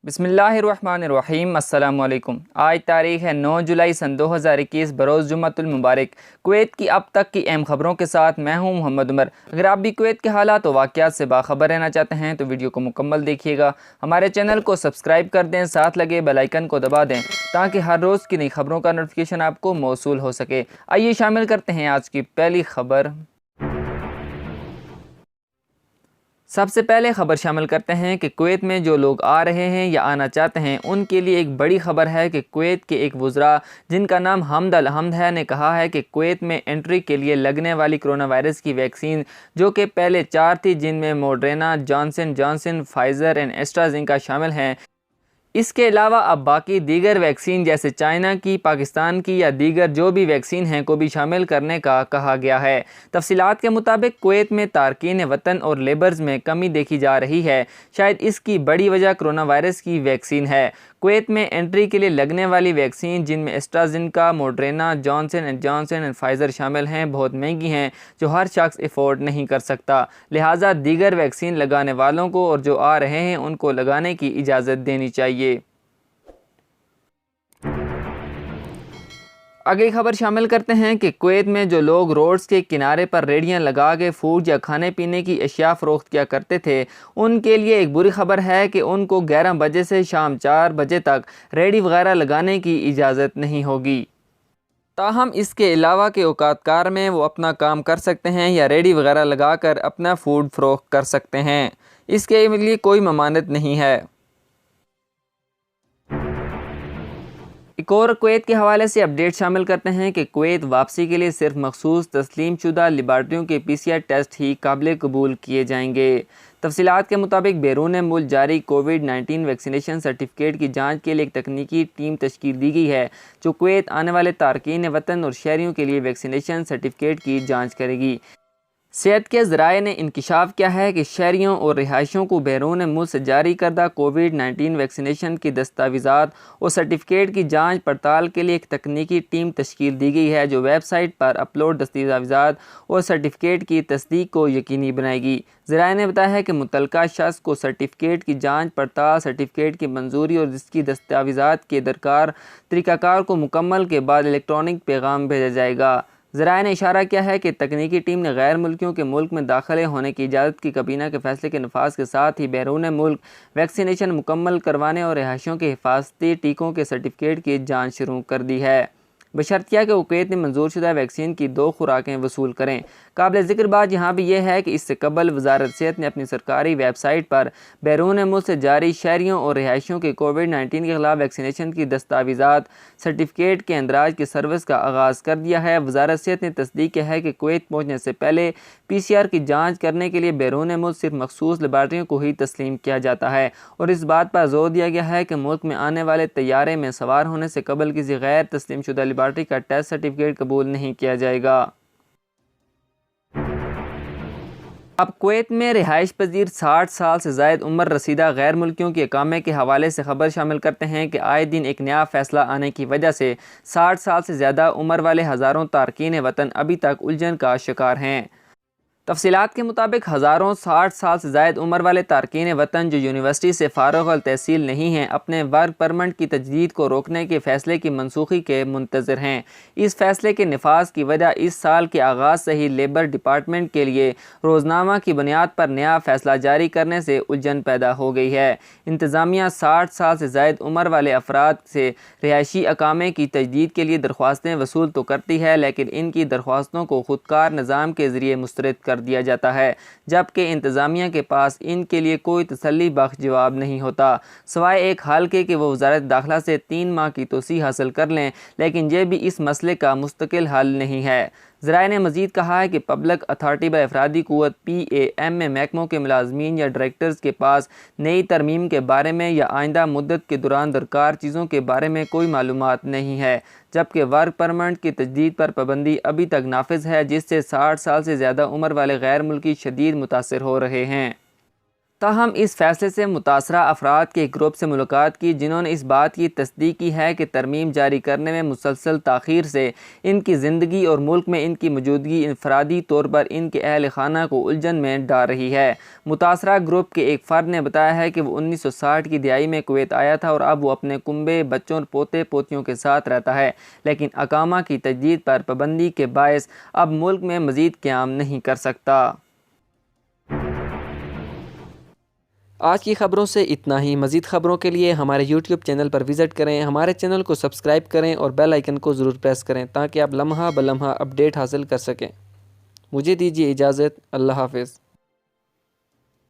बिस्मिल्लाहिर्रहमानिर्रहीम। अस्सलाम वालेकुम। आज तारीख़ है 9 जुलाई सन 2021 बरोज़ जुम्मतुल मुबारक। कुवैत की अब तक की अहम ख़बरों के साथ मैं हूं मोहम्मद उमर। अगर आप भी कुवैत के हालात और वाक़यात से बाखबर रहना चाहते हैं तो वीडियो को मुकम्मल देखिएगा। हमारे चैनल को सब्सक्राइब कर दें, साथ लगे बेल आइकन को दबा दें ताकि हर रोज़ की नई ख़बरों का नोटिफिकेशन आपको मौसूल हो सके। आइए शामिल करते हैं आज की पहली ख़बर। सबसे पहले ख़बर शामिल करते हैं कि कुवैत में जो लोग आ रहे हैं या आना चाहते हैं उनके लिए एक बड़ी ख़बर है कि कुवैत के एक वज़रा जिनका नाम हमद अल हमद है ने कहा है कि कुवैत में एंट्री के लिए लगने वाली कोरोना वायरस की वैक्सीन जो कि पहले 4 थी, जिनमें Moderna, Johnson Johnson, Pfizer and AstraZeneca शामिल हैं। इसके अलावा अब बाकी दीगर वैक्सीन जैसे चाइना की, पाकिस्तान की या दीगर जो भी वैक्सीन हैं को भी शामिल करने का कहा गया है। तफसीलात के मुताबिक कुवैत में तारकीन वतन और लेबर्स में कमी देखी जा रही है। शायद इसकी बड़ी वजह कोरोना वायरस की वैक्सीन है। कुवैत में एंट्री के लिए लगने वाली वैक्सीन जिनमें AstraZeneca, Moderna, Johnson and Johnson and Pfizer शामिल हैं बहुत महंगी हैं जो हर शख्स अफोर्ड नहीं कर सकता। लिहाजा दीगर वैक्सीन लगाने वालों को और जो आ रहे हैं उनको लगाने की इजाज़त देनी चाहिए। अगली खबर शामिल करते हैं कि कुवैत में जो लोग रोड्स के किनारे पर रेडियां लगा के फूड या खाने पीने की अशिया फ़रोख्त किया करते थे उनके लिए एक बुरी खबर है कि उनको 11 बजे से शाम 4 बजे तक रेडी वगैरह लगाने की इजाज़त नहीं होगी। ताहम इसके अलावा के औकातकार में वो अपना काम कर सकते हैं या रेडी वगैरह लगा कर अपना फ़ूड फ़रोख्त कर सकते हैं। इसके लिए कोई ममानत नहीं है। एक और कुवैत के हवाले से अपडेट शामिल करते हैं कि कुवैत वापसी के लिए सिर्फ मखसूस तस्लीम शुदा लेबार्ट्रियों के PCR टेस्ट ही काबिल कबूल किए जाएंगे। तफसीलात के मुताबिक बैरून मुल्क जारी कोविड-19 वैक्सीनेशन सर्टिफिकेट की जांच के लिए एक तकनीकी टीम तश्कील दी गई है जो कुवैत आने वाले तारकीन वतन और शहरियों के लिए वैक्सीनेशन सर्टिफिकेट की जाँच करेगी। सेहत के ज़राए ने इंकिशाफ किया है कि शहरियों और रिहायशियों को बैरून मुल्क से जारी करदा कोविड-19 वैक्सीनेशन की दस्तावेज़ात और सर्टिफिकेट की जांच पड़ताल के लिए एक तकनीकी टीम तश्कील दी गई है जो वेबसाइट पर अपलोड दस्तावेज़ात और सर्टिफिकेट की तस्दीक को यकीनी बनाएगी। ज़राए ने बताया है कि मुतल्लिका शख्स को सर्टिफिकेट की जाँच पड़ताल, सर्टिफिकेट की मंजूरी और इसकी दस्तावेज़ात के दरकार तरीक़ाकार को मुकम्मल के बाद इलेक्ट्रॉनिक पैगाम भेजा जाएगा। ज़राए ने इशारा किया है कि तकनीकी टीम ने गैर मुल्कियों के मुल्क में दाखिले होने की इजाज़त की काबीना के फैसले के नफाज के साथ ही बैरून मुल्क वैक्सीनेशन मुकम्मल करवाने और रिहायशियों के हिफाजती टीकों के सर्टिफिकेट की जाँच शुरू कर दी है, बशर्तिया कि कुवैत ने मंजूर शुदा वैक्सीन की 2 खुराकें वसूल करें। काबिल ज़िक्र बात यहाँ भी यह है कि इससे कबल वजारत सेहत ने अपनी सरकारी वेबसाइट पर बैरून मुल्क से जारी शहरियों और रिहायशियों के कोविड-19 के खिलाफ वैक्सीनेशन की दस्तावेज़ात सर्टिफिकेट के अंदराज की सर्विस का आगाज़ कर दिया है। वजारत सेहत ने तस्दीक किया है कि कुवैत पहुँचने से पहले PCR की जाँच करने के लिए बैरून मुल्क सिर्फ मखसूस लेबार्ट्रियों को ही तस्लीम किया जाता है और इस बात पर जोर दिया गया है कि मुल्क में आने वाले तैयारे में सवार होने से कबल किसी गैर तस्लीम शुदा लेबार्ट्री का टेस्ट सर्टिफिकेट कबूल नहीं किया जाएगा। अब कुवैत में रिहाइश पजीर 60 साल से ज़ायद उम्र रसीदा गैर मुल्कियों के इकामे के हवाले से ख़बर शामिल करते हैं कि आए दिन एक नया फ़ैसला आने की वजह से 60 साल से ज़्यादा उम्र वाले हज़ारों तारकीन वतन अभी तक उलझन का शिकार हैं। तफसीलात के मुताबिक हज़ारों 60 साल से ज़ायद उम्र वाले तारकीन वतन जो यूनिवर्सिटी से फ़ारुग़ अल तहसील नहीं हैं अपने वर्क परमिट की तजदीद को रोकने के फ़ैसले की मनसूखी के मुंतज़िर हैं। इस फ़ैसले के नफाज की वजह इस साल के आगाज़ से ही लेबर डिपार्टमेंट के लिए रोज़नामा की बुनियाद पर नया फ़ैसला जारी करने से उलझन पैदा हो गई है। इंतज़ामिया 60 साल से ज़ायद उम्र वाले अफराद से रिहायशी अकामे की तजदीद के लिए दरख्वास्तें वसूल तो करती है, लेकिन इनकी दरख्वास्तों को खुदकार निज़ाम के ज़रिए मुस्तरद कर दिया जाता है, जबकि इंतज़ामिया के पास इनके लिए कोई तसल्ली बख्श जवाब नहीं होता, सवाए एक हाल के कि वो वज़ारत दाखिला से 3 माह की तोसी हासिल कर लें, लेकिन यह भी इस मसले का मुस्तकिल हल नहीं है। ज़राए ने मज़ीद कहा है कि पब्लिक अथॉरिटी व अफरादी क़ुव्वत PAM में महकमों के मुलाजमीन या डायरेक्टर्स के पास नई तरमीम के बारे में या आइंदा मुद्दत के दौरान दरकार चीज़ों के बारे में कोई मालूमात नहीं है, जबकि वर्क परमिट की तजदीद पर पाबंदी अभी तक नाफिज है, जिससे 60 साल से ज़्यादा उम्र वाले गैर मुल्की शदीद मुतासर हो रहे हैं। ताहम इस फैसले से मुतासरा अफराद के एक ग्रुप से मुलाकात की, जिन्होंने इस बात की तस्दीक की है कि तरमीम जारी करने में मुसलसल ताख़ीर से इनकी ज़िंदगी और मुल्क में इनकी मौजूदगी इनफरादी तौर पर इनके अहल खाना को उलझन में डाल रही है। मुतासरा ग्रुप के एक फ़र्द ने बताया है कि वो 1960 की दिहाई में कुवैत आया था और अब वो अपने कुंबे, बच्चों और पोते पोतियों के साथ रहता है, लेकिन अकामा की तजदीद पर पाबंदी के बायस अब मुल्क में मज़ीद क़याम नहीं कर सकता। आज की ख़बरों से इतना ही। मज़ीद ख़बरों के लिए हमारे YouTube चैनल पर विज़िट करें, हमारे चैनल को सब्सक्राइब करें और बेल आइकन को ज़रूर प्रेस करें ताकि आप लम्हा ब लम्हा अपडेट हासिल कर सकें। मुझे दीजिए इजाज़त। अल्लाह हाफ़िज़।